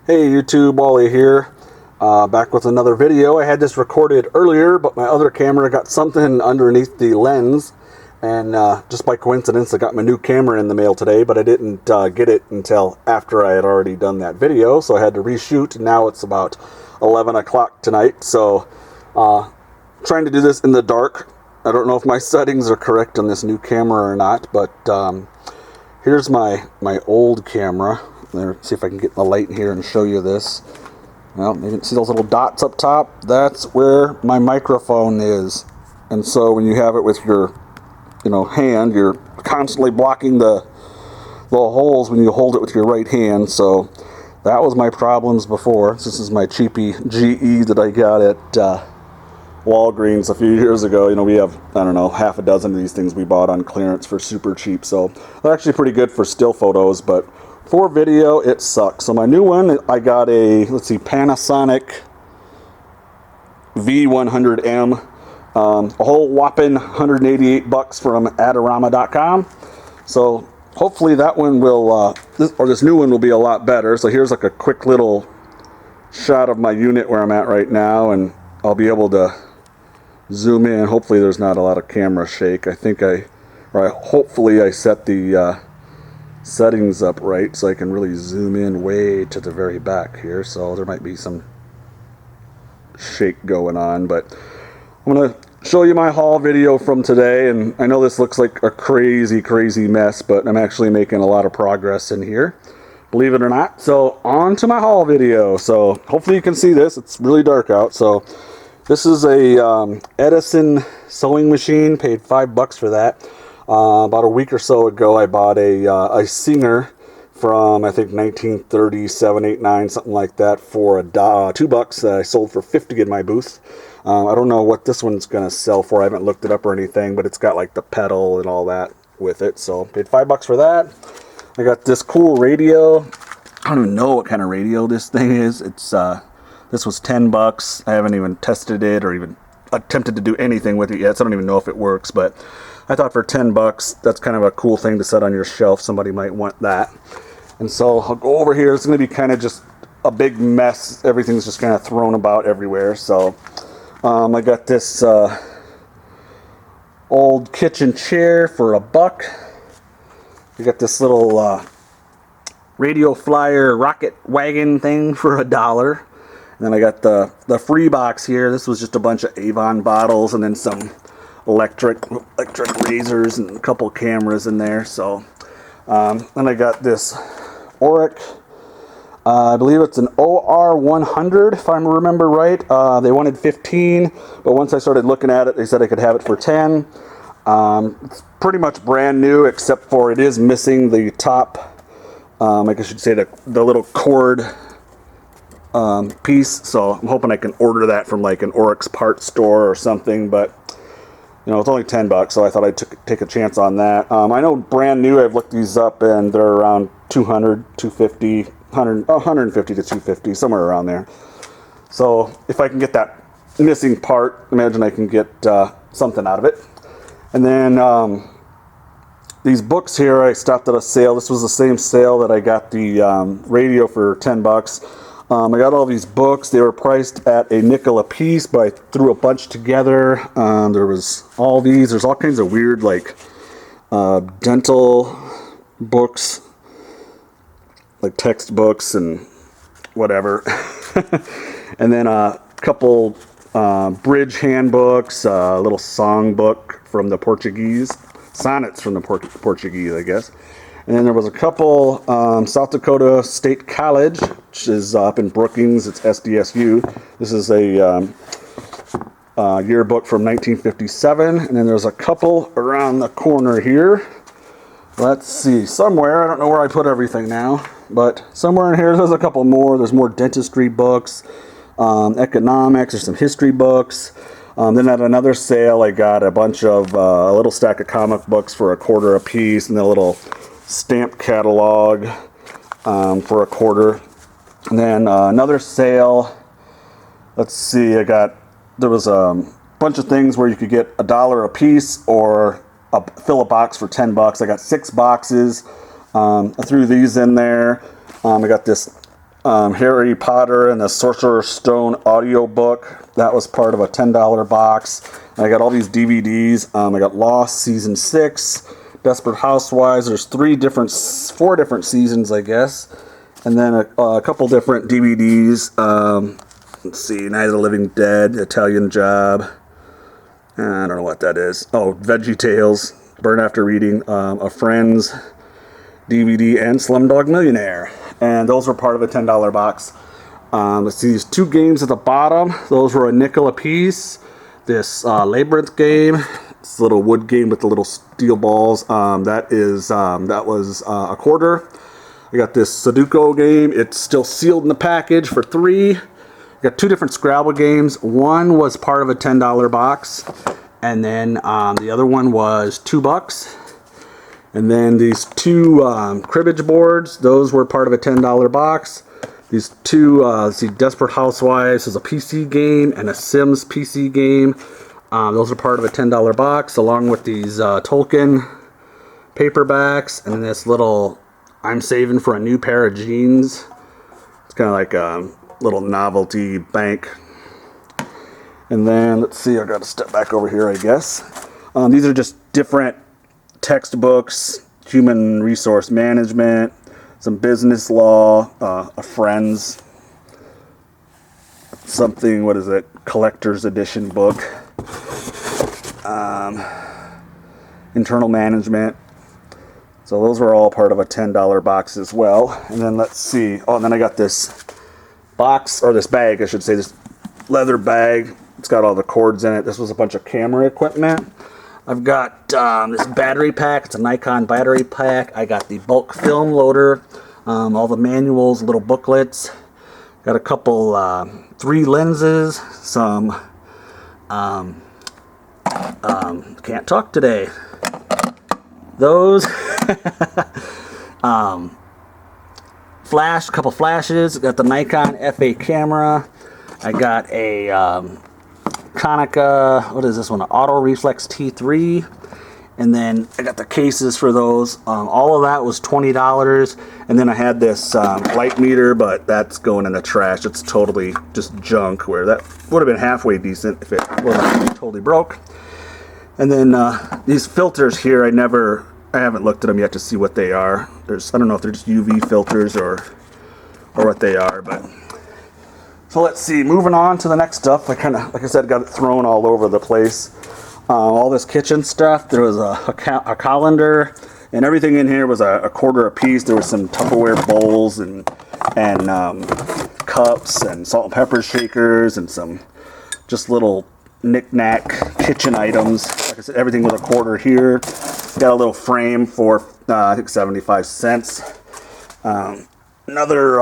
Hey YouTube, Wally here. Back with another video. I had this recorded earlier, but my other camera got something underneath the lens, and just by coincidence I got my new camera in the mail today, but I didn't get it until after I had already done that video, so I had to reshoot. Now it's about 11 o'clock tonight, so trying to do this in the dark. I don't know if my settings are correct on this new camera or not, but here's my old camera. Let's see if I can get the light in here and show you this. Well, you can see those little dots up top. That's where my microphone is. And so when you have it with your, hand, you're constantly blocking the holes when you hold it with your right hand. So that was my problems before. This is my cheapy GE that I got at Walgreens a few years ago. We have, I don't know, half a dozen of these things we bought on clearance for super cheap. So they're actually pretty good for still photos, but for video, it sucks. So my new one, I got a, Panasonic V100M. A whole whopping $188 from Adorama.com. So hopefully that one will, this new one will be a lot better. So here's like a quick little shot of my unit where I'm at right now, and I'll be able to zoom in. Hopefully there's not a lot of camera shake. Hopefully I set the settings up right so I can really zoom in way to the very back here. So there might be some shake going on, but I'm going to show you my haul video from today. And I know this looks like a crazy mess, but I'm actually making a lot of progress in here, believe it or not. So on to my haul video. So hopefully you can see this. It's really dark out. So this is a Edison sewing machine. Paid $5 for that. About a week or so ago, I bought a Singer from, I think, 1937, 8, 9, something like that, for $2 that I sold for $50 in my booth. I don't know what this one's going to sell for. I haven't looked it up or anything, but it's got like the pedal and all that with it. So paid $5 for that. I got this cool radio. I don't even know what kind of radio this thing is. It's this was $10. I haven't even tested it or even attempted to do anything with it yet, so I don't even know if it works, but I thought for $10, that's kind of a cool thing to set on your shelf. Somebody might want that. And so I'll go over here. It's going to be kind of just a big mess. Everything's just kind of thrown about everywhere. So I got this old kitchen chair for $1. I got this little radio flyer rocket wagon thing for $1. And then I got the free box here. This was just a bunch of Avon bottles and then some electric razors and a couple cameras in there. So then I got this Auric, I believe it's an OR100 if I remember right. They wanted 15, but once I started looking at it, they said I could have it for 10. It's pretty much brand new, except for it is missing the top, I guess you'd say the little cord piece. So I'm hoping I can order that from like an Oryx parts store or something, but it's only $10, so I thought I'd take a chance on that. I know brand new, I've looked these up, and they're around $200, $250, $150 to $250, somewhere around there. So if I can get that missing part, imagine I can get something out of it. And then these books here, I stopped at a sale. This was the same sale that I got the radio for $10. I got all these books. They were priced at a nickel a piece, but I threw a bunch together. There was all these. There's all kinds of weird, like, dental books, like textbooks and whatever. And then a couple bridge handbooks, a little song book from the Portuguese, sonnets from the Portuguese, I guess. And then there was a couple South Dakota State College, which is up in Brookings. It's SDSU. This is a yearbook from 1957. And then there's a couple around the corner here. Let's see, somewhere, I don't know where I put everything now, but somewhere in here there's a couple more. There's more dentistry books, economics, there's some history books. Then at another sale, I got a bunch of, a little stack of comic books for $1 a piece, and then a little stamp catalog for $1. And then another sale, let's see, there was a bunch of things where you could get $1 a piece or fill a box for $10. I got 6 boxes. I threw these in there. I got this Harry Potter and the Sorcerer's Stone audiobook. That was part of a $10 box. And I got all these DVDs. I got Lost Season 6, Desperate Housewives. There's four different seasons, I guess. And then a couple different DVDs. Let's see, Night of the Living Dead, Italian Job. I don't know what that is. Oh, Veggie Tales, Burn After Reading, a Friends DVD, and Slumdog Millionaire. And those were part of a $10 box. Let's see, these two games at the bottom. Those were a nickel a piece. This Labyrinth game, this little wood game with the little steel balls, that was a quarter. I got this Sudoku game. It's still sealed in the package for $3. I got two different Scrabble games. One was part of a $10 box, and then the other one was $2. And then these two cribbage boards, those were part of a $10 box. These two, let's see, Desperate Housewives is a PC game, and a Sims PC game. Those are part of a $10 box, along with these Tolkien paperbacks, and this little I'm saving for a new pair of jeans. It's kind of like a little novelty bank. And then, let's see, I got to step back over here, I guess. These are just different textbooks, human resource management, some business law, a Friends, something, what is it, collector's edition book, internal management. So those were all part of a $10 box as well. And then let's see, oh, and then I got this box, or this bag, I should say, this leather bag. It's got all the cords in it. This was a bunch of camera equipment. I've got this battery pack. It's a Nikon battery pack. I got the bulk film loader, all the manuals, little booklets. Got a couple 3 lenses, some can't talk today. Those flash, a couple flashes. Got the Nikon F8 camera. I got a Konica, what is this one? An Auto Reflex T3. And then I got the cases for those. All of that was $20. And then I had this light meter, but that's going in the trash. It's totally just junk, where that would have been halfway decent if it wasn't totally broke. And then these filters here, I haven't looked at them yet to see what they are. I don't know if they're just UV filters or what they are, but so let's see. Moving on to the next stuff. I kind of, like I said, got it thrown all over the place. All this kitchen stuff. There was a colander, and everything in here was a quarter a piece. There was some Tupperware bowls and cups and salt and pepper shakers and some just little knick-knack kitchen items. Like I said, everything was a quarter here. Got a little frame for I think 75 cents. Another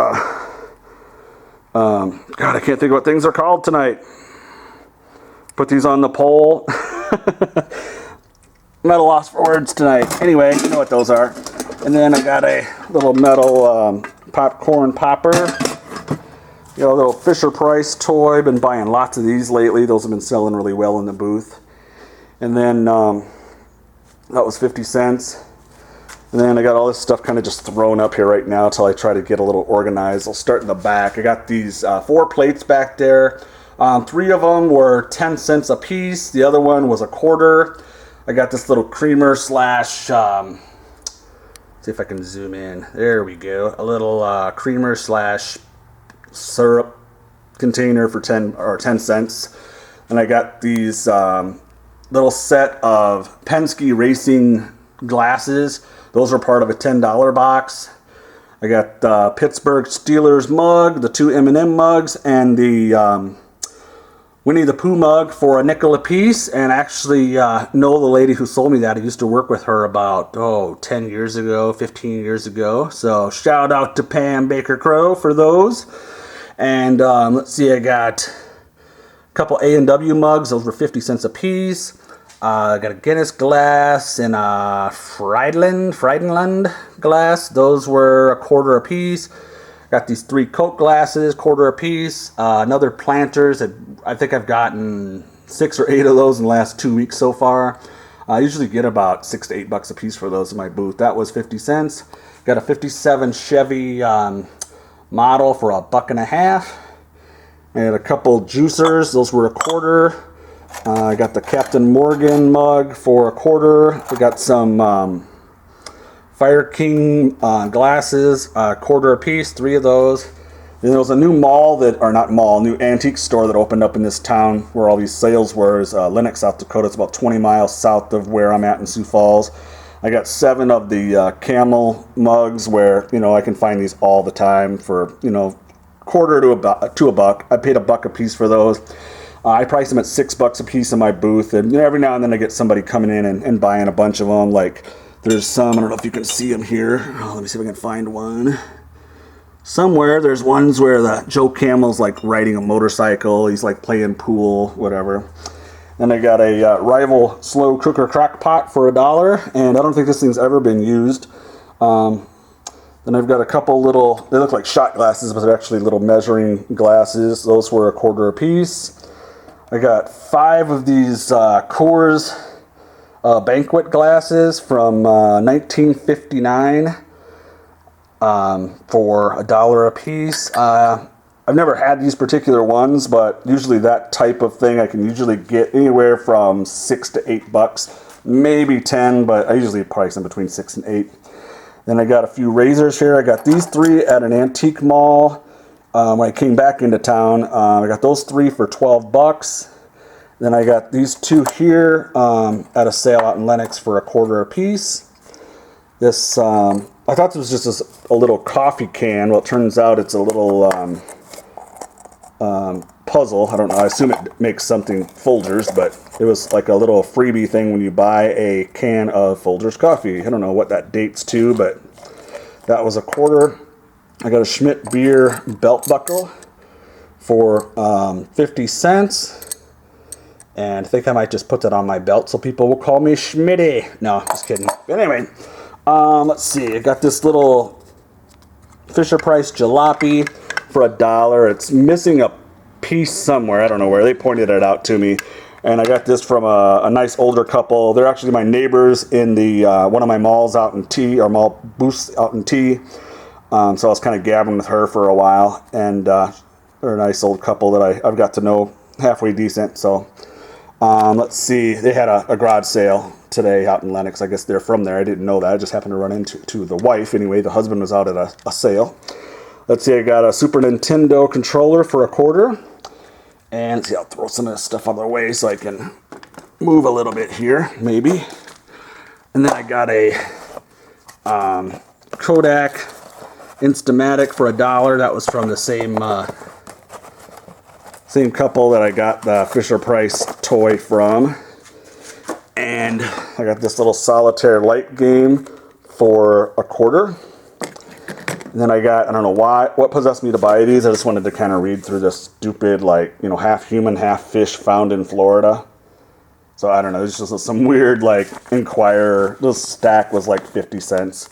God, I can't think of what things are called tonight. Put these on the pole. I'm at a loss for words tonight. Anyway, you know what those are. And then I got a little metal popcorn popper. You know, a little Fisher Price toy. Been buying lots of these lately. Those have been selling really well in the booth. And then that was 50 cents. And then I got all this stuff kind of just thrown up here right now until I try to get a little organized. I'll start in the back. I got these 4 plates back there. 3 of them were 10 cents a piece. The other one was a quarter. I got this little creamer slash, see if I can zoom in. There we go. A little creamer slash syrup container for 10 cents. And I got these little set of Penske racing glasses. Those are part of a $10 box. I got the Pittsburgh Steelers mug, the 2 M&M mugs, and the Winnie the Pooh mug for a nickel a piece. And actually know the lady who sold me that. I used to work with her about 10 years ago, 15 years ago. So shout out to Pam Baker Crow for those. And let's see, I got a couple A&W mugs. Those were 50 cents a piece. I got a Guinness glass and a Frydenland glass. Those were a quarter a piece. Got these 3 Coke glasses, quarter a piece. Another Planters. I think I've gotten 6 or 8 of those in the last 2 weeks so far. I usually get about $6 to $8 a piece for those in my booth. That was 50 cents. Got a 57 Chevy Model for $1.50. I had a couple juicers. Those were $0.25. I got the Captain Morgan mug for $0.25. We got some Fire King glasses, $0.25 a piece, 3 of those. Then there was a new new antique store that opened up in this town where all these sales were. Lenox, South Dakota. It's about 20 miles south of where I'm at in Sioux Falls. I got 7 of the camel mugs where, I can find these all the time for, $0.25 to $1. I paid $1 a piece for those. I priced them at $6 a piece in my booth. And every now and then I get somebody coming in and buying a bunch of them. Like there's some, I don't know if you can see them here. Oh, let me see if I can find one. Somewhere there's ones where the Joe Camel's like riding a motorcycle. He's like playing pool, whatever. Then I got a Rival slow cooker crock pot for $1, and I don't think this thing's ever been used. Then I've got a couple little, they look like shot glasses, but they're actually little measuring glasses. Those were $0.25 a piece. I got 5 of these Coors banquet glasses from 1959. For $1 a piece. I've never had these particular ones, but usually that type of thing I can usually get anywhere from $6 to $8, maybe 10, but I usually price them between 6 and 8. Then I got a few razors here. I got these 3 at an antique mall when I came back into town. I got those 3 for $12. Then I got these 2 here at a sale out in Lenox for $0.25 a piece. This I thought this was just a little coffee can. Well, it turns out it's a little puzzle. I don't know. I assume it makes something Folgers, but it was like a little freebie thing when you buy a can of Folgers coffee. I don't know what that dates to, but that was $0.25. I got a Schmidt beer belt buckle for 50 cents. And I think I might just put that on my belt so people will call me Schmitty. No, just kidding. But anyway. Let's see, I got this little Fisher-Price jalopy for $1. It's missing a piece somewhere. I don't know where. They pointed it out to me. And I got this from a nice older couple. They're actually my neighbors in the one of my malls out in T, or mall booths out in T. So I was kind of gabbing with her for a while. And they're a nice old couple that I've got to know halfway decent. So let's see, they had a garage sale today out in Lenox. I guess they're from there. I didn't know that. I just happened to run into the wife. Anyway, the husband was out at a sale. Let's see, I got a Super Nintendo controller for $0.25. And let's see, I'll throw some of this stuff out of the way so I can move a little bit here, maybe. And then I got a Kodak Instamatic for $1. That was from the same couple that I got the Fisher-Price toy from. And I got this little solitaire light game for $0.25. And then I don't know what possessed me to buy these. I just wanted to kind of read through this stupid, half human, half fish found in Florida. So I don't know, it's just some weird, Inquirer. This stack was 50 cents.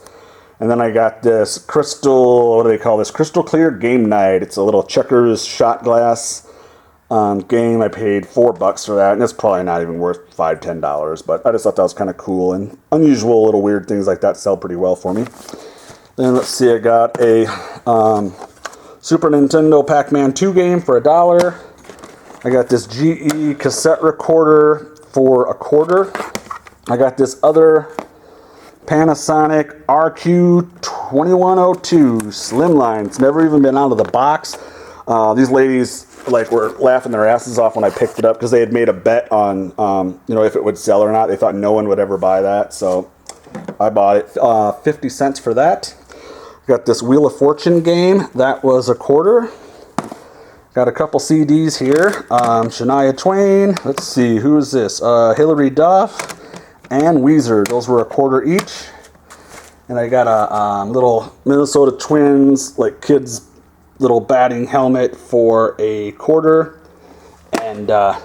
And then I got this crystal, Crystal Clear Game Night. It's a little checkers shot glass game. I paid $4 for that, and it's probably not even worth $5, $10, but I just thought that was kind of cool, and unusual little weird things like that sell pretty well for me. Then let's see, I got a Super Nintendo Pac-Man 2 game for $1. I got this GE cassette recorder for $0.25. I got this other Panasonic RQ2102 Slimline. It's never even been out of the box. These ladies were laughing their asses off when I picked it up because they had made a bet on if it would sell or not. They thought no one would ever buy that, so I bought it. 50 cents for that. Got this Wheel of Fortune game. That was $0.25. Got a couple CDs here. Shania Twain. Let's see, who is this? Hilary Duff and Weezer. Those were $0.25 each. And I got a little Minnesota Twins kids little batting helmet for $0.25. And a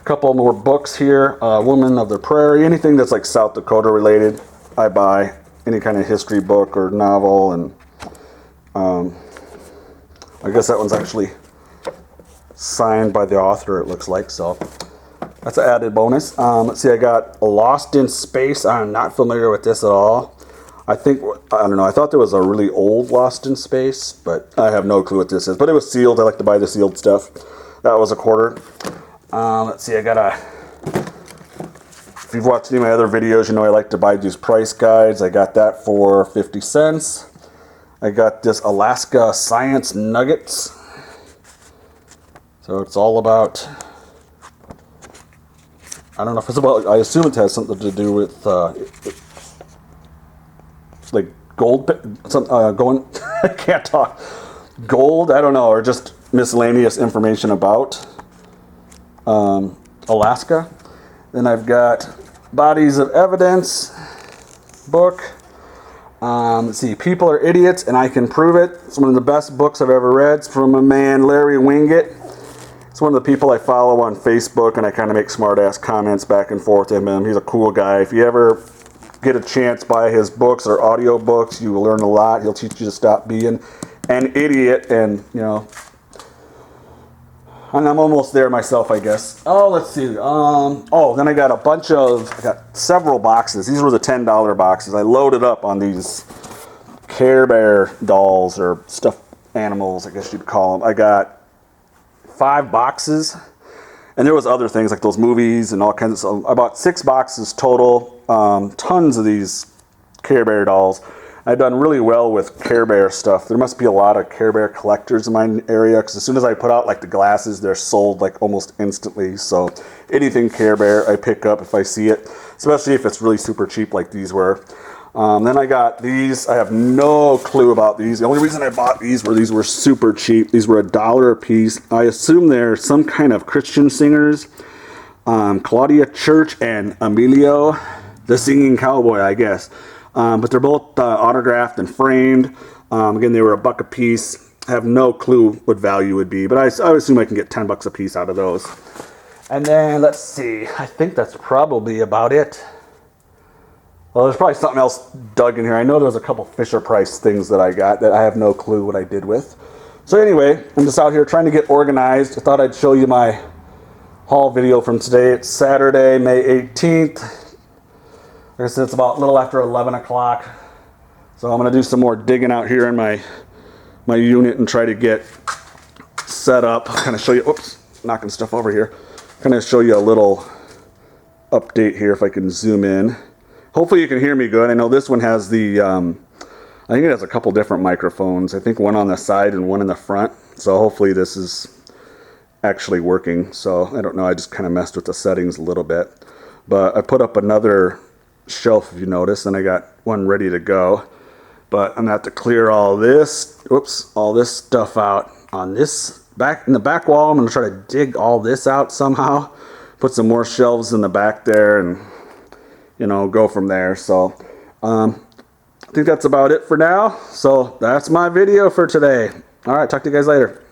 couple more books here. Woman of the Prairie. Anything that's South Dakota related, I buy. Any kind of history book or novel. And I guess that one's actually signed by the author, it looks like. So that's an added bonus. Let's see, I got Lost in Space. I'm not familiar with this at all. I think, I don't know, I thought there was a really old Lost in Space, but I have no clue what this is. But it was sealed. I like to buy the sealed stuff. That was $1. Let's see, I got a... If you've watched any of my other videos, you know I like to buy these price guides. I got that for 50 cents. I got this Alaska Science Nuggets. So it's all about, I don't know if it's about, I assume it has something to do with like gold, going, I can't talk, gold, I don't know, or just miscellaneous information about Alaska. Then I've got Bodies of Evidence book. Let's see, People Are Idiots and I Can Prove It. It's one of the best books I've ever read. It's from a man, Larry Winget. It's one of the people I follow on Facebook, and I kind of make smart-ass comments back and forth to him. He's a cool guy. If you ever get a chance, buy his books or audio books. You will learn a lot. He'll teach you to stop being an idiot, and, you know, and I'm almost there myself, I guess. Oh, let's see. Then I got several boxes. These were the $10 boxes. I loaded up on these Care Bear dolls, or stuffed animals, I guess you'd call them. I got 5 boxes, and there was other things like those movies and all kinds of stuff. I bought 6 boxes total. Tons of these Care Bear dolls. I've done really well with Care Bear stuff. There must be a lot of Care Bear collectors in my area, because as soon as I put out like the glasses, they're sold like almost instantly. So anything Care Bear I pick up if I see it, especially if it's really super cheap like these were. Then I got these. I have no clue about these. The only reason I bought these were super cheap. These were $1 a piece. I assume they're some kind of Christian singers. Claudia Church and Emilio, the Singing Cowboy, I guess. But they're both autographed and framed. Again, they were $1 a piece. I have no clue what value would be, but I assume I can get $10 a piece out of those. And then, let's see. I think that's probably about it. Well, there's probably something else dug in here. I know there's a couple Fisher Price things that I got that I have no clue what I did with. So anyway, I'm just out here trying to get organized. I thought I'd show you my haul video from today. It's Saturday, May 18th. Like I said, it's about a little after 11 o'clock. So I'm going to do some more digging out here in my unit and try to get set up. Kind of show you, oops, knocking stuff over here. Kind of show you a little update here if I can zoom in. Hopefully you can hear me good. I know this one has the, I think it has a couple different microphones. I think one on the side and one in the front. So hopefully this is actually working. So I don't know, I just kind of messed with the settings a little bit. But I put up another shelf, if you notice, and I got one ready to go, but I'm gonna have to clear all this stuff out on this back in the back wall. I'm gonna try to dig all this out somehow, put some more shelves in the back there, and, you know, go from there. So I think that's about it for now. So that's my video for today. All right, talk to you guys later.